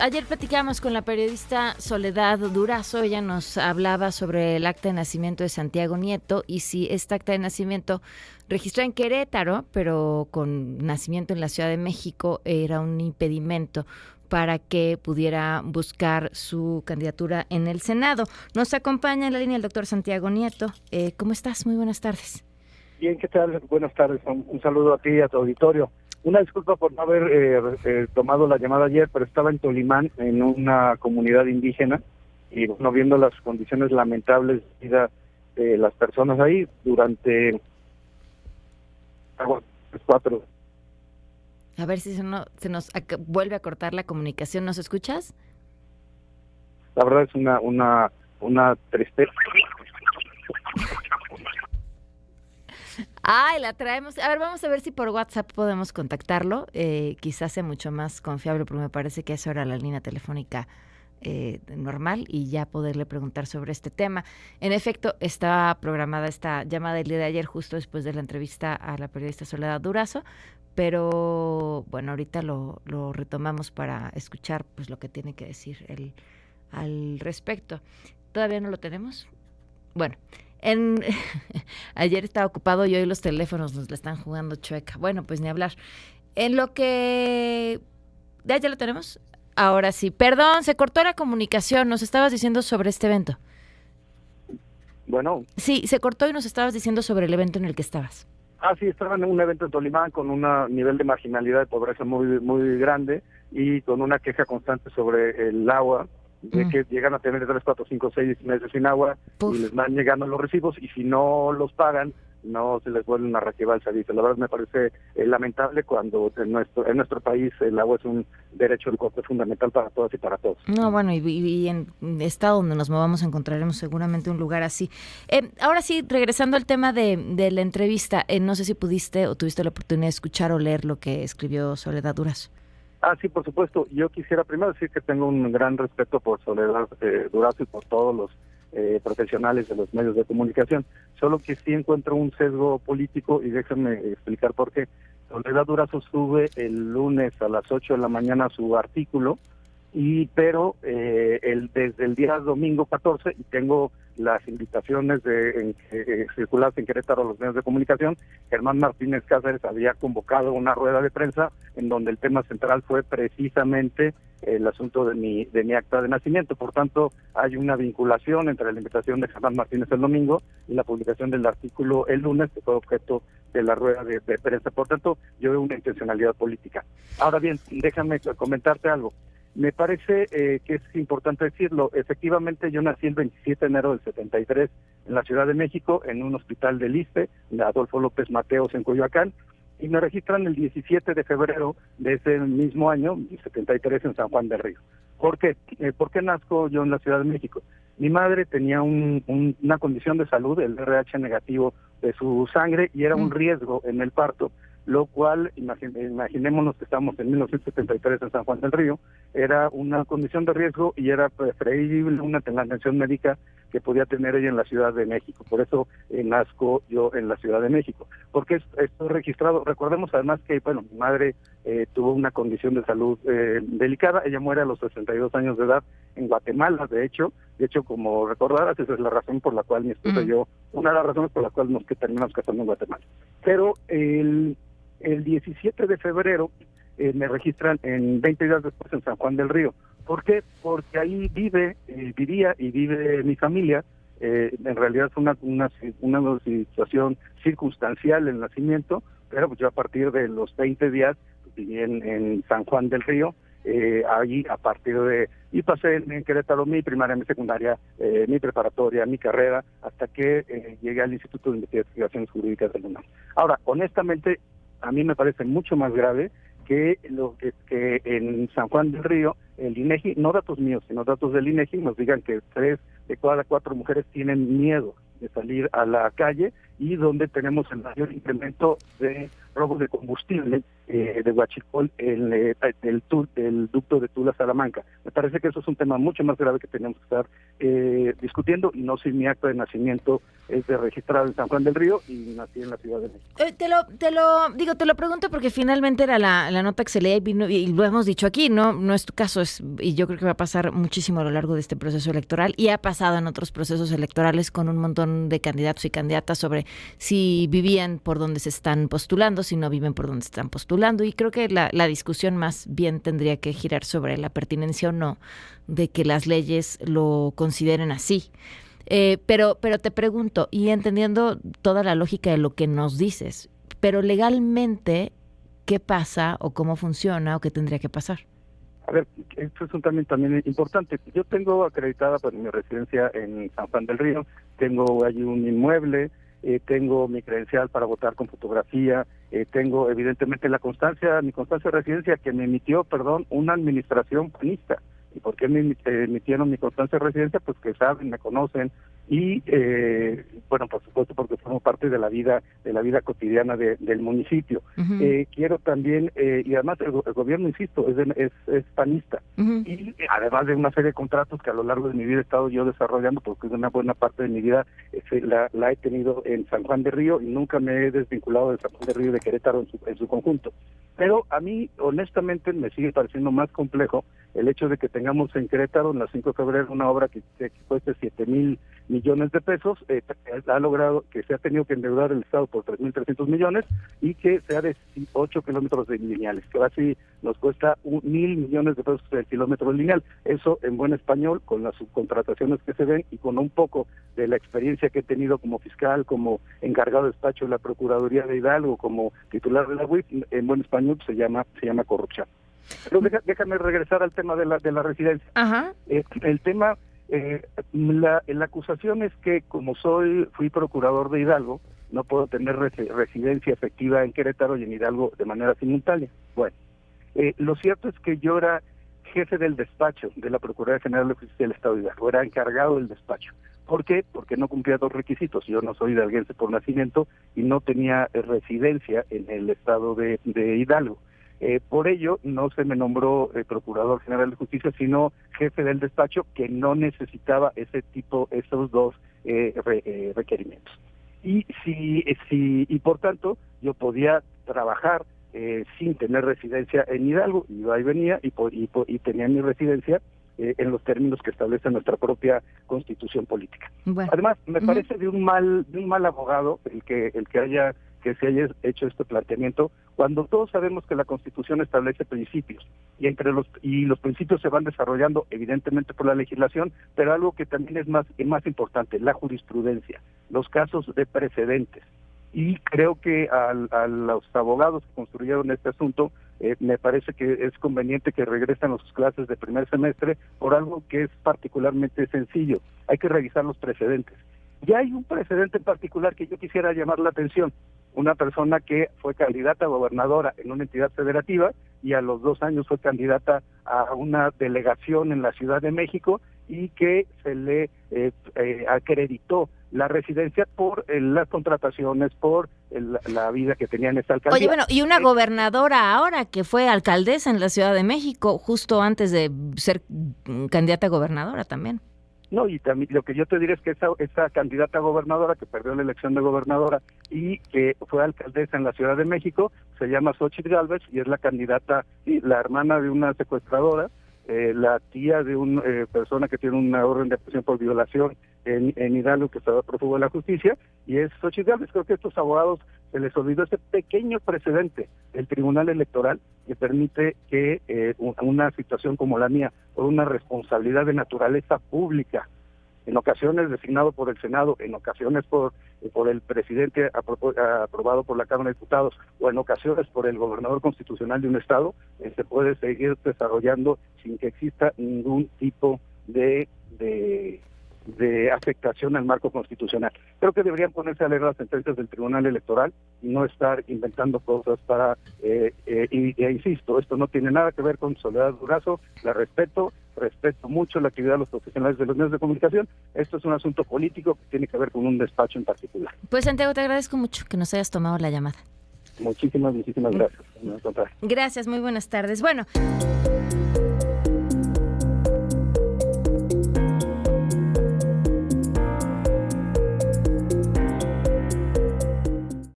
Ayer platicamos con la periodista Soledad Durazo. Ella nos hablaba sobre el acta de nacimiento de Santiago Nieto y si esta acta de nacimiento registrada en Querétaro, pero con nacimiento en la Ciudad de México, era un impedimento para que pudiera buscar su candidatura en el Senado. Nos acompaña en la línea el doctor Santiago Nieto. ¿Cómo estás? Muy buenas tardes. Bien, ¿qué tal? Buenas tardes. Un saludo a ti y a tu auditorio. Una disculpa por no haber tomado la llamada ayer, pero estaba en Tolimán, en una comunidad indígena, y bueno, viendo las condiciones lamentables de vida de las personas ahí durante 4. A ver si se nos vuelve a cortar la comunicación. ¿Nos escuchas? La verdad es una tristeza. Ay, la traemos. A ver, vamos a ver si por WhatsApp podemos contactarlo. Quizás sea mucho más confiable, porque me parece que esa era la línea telefónica normal y ya poderle preguntar sobre este tema. En efecto, estaba programada esta llamada el día de ayer, justo después de la entrevista a la periodista Soledad Durazo, pero bueno, ahorita lo retomamos para escuchar pues lo que tiene que decir él al respecto. ¿Todavía no lo tenemos? Bueno. Ayer estaba ocupado y hoy los teléfonos nos la están jugando chueca. Bueno, pues ni hablar. En lo que... ¿Ya lo tenemos? Ahora sí. Perdón, se cortó la comunicación. Nos estabas diciendo sobre este evento. Bueno. Sí, se cortó y nos estabas diciendo sobre el evento en el que estabas. Sí, estaba en un evento en Tolimán con un nivel de marginalidad, de pobreza muy grande y con una queja constante sobre el agua, de que llegan a tener 3, 4, 5, 6 meses sin agua. Puf. Y les van llegando los recibos y si no los pagan, no se les vuelve a reactivar el servicio. La verdad me parece lamentable cuando en nuestro país el agua es un derecho fundamental para todas y para todos. No, bueno, y en el estado donde nos movamos encontraremos seguramente un lugar así. Ahora sí, regresando al tema de la entrevista, no sé si pudiste o tuviste la oportunidad de escuchar o leer lo que escribió Soledad Durazo. Sí, por supuesto. Yo quisiera primero decir que tengo un gran respeto por Soledad Durazo y por todos los profesionales de los medios de comunicación. Solo que sí encuentro un sesgo político y déjenme explicar por qué. Soledad Durazo sube el lunes a las 8 de la mañana su artículo, pero desde el día domingo 14, y tengo las invitaciones de circular en Querétaro a los medios de comunicación, Germán Martínez Cáceres había convocado una rueda de prensa en donde el tema central fue precisamente el asunto de mi acta de nacimiento. Por tanto, hay una vinculación entre la invitación de Germán Martínez el domingo y la publicación del artículo el lunes, que fue objeto de la rueda de prensa. Por tanto, yo veo una intencionalidad política. Ahora bien, déjame comentarte algo. Me parece que es importante decirlo. Efectivamente, yo nací el 27 de enero del 73 en la Ciudad de México, en un hospital del ISSSTE, de Adolfo López Mateos, en Coyoacán, y me registran el 17 de febrero de ese mismo año, el 73, en San Juan del Río. ¿Por qué? ¿Por qué nazco yo en la Ciudad de México? Mi madre tenía una condición de salud, el RH negativo de su sangre, y era un riesgo en el parto, lo cual, imaginémonos que estamos en 1973 en San Juan del Río, era una condición de riesgo y era preferible la atención médica que podía tener ella en la Ciudad de México. Por eso nazco yo en la Ciudad de México. Porque estoy registrado. Recordemos además que, mi madre tuvo una condición de salud delicada. Ella muere a los 62 años de edad en Guatemala, de hecho, como recordarás, esa es la razón por la cual mi esposa y yo, una de las razones por la cual nos terminamos casando en Guatemala. Pero el 17 de febrero me registran 20 días después en San Juan del Río. ¿Por qué? Porque ahí vivía y vive mi familia. En realidad es una situación circunstancial el nacimiento, pero pues yo a partir de los 20 días viví en San Juan del Río. Allí y pasé en Querétaro mi primaria, mi secundaria, mi preparatoria, mi carrera, hasta que llegué al Instituto de Investigaciones Jurídicas de la UNAM. Ahora, honestamente, a mí me parece mucho más grave que en San Juan del Río el INEGI, no datos míos, sino datos del INEGI, nos digan que 3 de cada 4 mujeres tienen miedo de salir a la calle y donde tenemos el mayor incremento de robo de combustible de Huachicol en el ducto de Tula-Salamanca. Me parece que eso es un tema mucho más grave que tenemos que estar discutiendo, y no si mi acta de nacimiento es de registrado en San Juan del Río y nací en la Ciudad de México. Te lo pregunto porque finalmente era la nota que se leía y lo hemos dicho aquí, no es tu caso, y yo creo que va a pasar muchísimo a lo largo de este proceso electoral, y ha pasado en otros procesos electorales con un montón de candidatos y candidatas sobre si vivían por donde se están postulando, si no viven por donde se están postulando, y creo que la discusión más bien tendría que girar sobre la pertinencia o no de que las leyes lo consideren así. Pero te pregunto, y entendiendo toda la lógica de lo que nos dices, pero legalmente, ¿qué pasa o cómo funciona o qué tendría que pasar? A ver, esto es un también importante. Yo tengo acreditada mi residencia en San Juan del Río, tengo allí un inmueble, tengo mi credencial para votar con fotografía, tengo evidentemente mi constancia de residencia que me emitió, una administración panista. ¿Y por qué me emitieron mi constancia de residencia? Pues que saben, me conocen, y por supuesto porque formo parte de la vida cotidiana del municipio. Uh-huh. Quiero también, y además el gobierno, insisto, es panista, uh-huh. Y además de una serie de contratos que a lo largo de mi vida he estado yo desarrollando, porque una buena parte de mi vida la he tenido en San Juan de Río, y nunca me he desvinculado de San Juan de Río y de Querétaro en su conjunto. Pero a mí, honestamente, me sigue pareciendo más complejo el hecho de que tengamos en Querétaro, en la 5 de febrero, una obra que cueste 7,000 millones de pesos, ha logrado que se ha tenido que endeudar el Estado por 3,300 millones, y que sea de 8 kilómetros de lineales, que casi nos cuesta 1,000 millones de pesos el kilómetro lineal. Eso, en buen español, con las subcontrataciones que se ven y con un poco de la experiencia que he tenido como fiscal, como encargado de despacho de la Procuraduría de Hidalgo, como titular de la UIF, en buen español se llama corrupción. Pero déjame regresar al tema de la residencia. Ajá. El tema, la acusación es que como fui procurador de Hidalgo, no puedo tener residencia efectiva en Querétaro y en Hidalgo de manera simultánea. Bueno, lo cierto es que yo era jefe del despacho de la Procuraduría General de Justicia del Estado de Hidalgo, era encargado del despacho. ¿Por qué? Porque no cumplía dos requisitos. Yo no soy hidalguense por nacimiento y no tenía residencia en el estado de Hidalgo. Por ello, no se me nombró Procurador General de Justicia, sino jefe del despacho, que no necesitaba esos dos requerimientos. Y por tanto, yo podía trabajar sin tener residencia en Hidalgo, iba y venía, y tenía mi residencia en los términos que establece nuestra propia Constitución política. Bueno. Además, me parece de un mal abogado el que se haya hecho este planteamiento, cuando todos sabemos que la Constitución establece principios, y los principios se van desarrollando evidentemente por la legislación, pero algo que también es más importante, la jurisprudencia, los casos de precedentes. Y creo que a los abogados que construyeron este asunto, me parece que es conveniente que regresen a sus clases de primer semestre por algo que es particularmente sencillo. Hay que revisar los precedentes. Ya hay un precedente en particular que yo quisiera llamar la atención. Una persona que fue candidata a gobernadora en una entidad federativa y a los 2 años fue candidata a una delegación en la Ciudad de México, y que se le acreditó la residencia por las contrataciones, por la vida que tenía en esa alcaldía. Oye, bueno, y una gobernadora ahora que fue alcaldesa en la Ciudad de México justo antes de ser candidata a gobernadora también. No, y también lo que yo te diré es que esa candidata a gobernadora que perdió la elección de gobernadora y que fue alcaldesa en la Ciudad de México, se llama Xóchitl Gálvez, y es la candidata, la hermana de una secuestradora, la tía de una persona que tiene una orden de aprehensión por violación en Hidalgo, que estaba prófugo de la justicia, y es Xóchitl Gálvez. Creo que a estos abogados se les olvidó ese pequeño precedente del Tribunal Electoral que permite que una situación como la mía, por una responsabilidad de naturaleza pública, en ocasiones designado por el Senado, en ocasiones por el presidente aprobado por la Cámara de Diputados, o en ocasiones por el gobernador constitucional de un estado, se puede seguir desarrollando sin que exista ningún tipo de afectación al marco constitucional. Creo que deberían ponerse a leer las sentencias del Tribunal Electoral y no estar inventando cosas insisto, esto no tiene nada que ver con Soledad Durazo, la respeto mucho la actividad de los profesionales de los medios de comunicación. Esto es un asunto político que tiene que ver con un despacho en particular. Pues, Santiago, te agradezco mucho que nos hayas tomado la llamada. Muchísimas gracias. Gracias, muy buenas tardes. Bueno.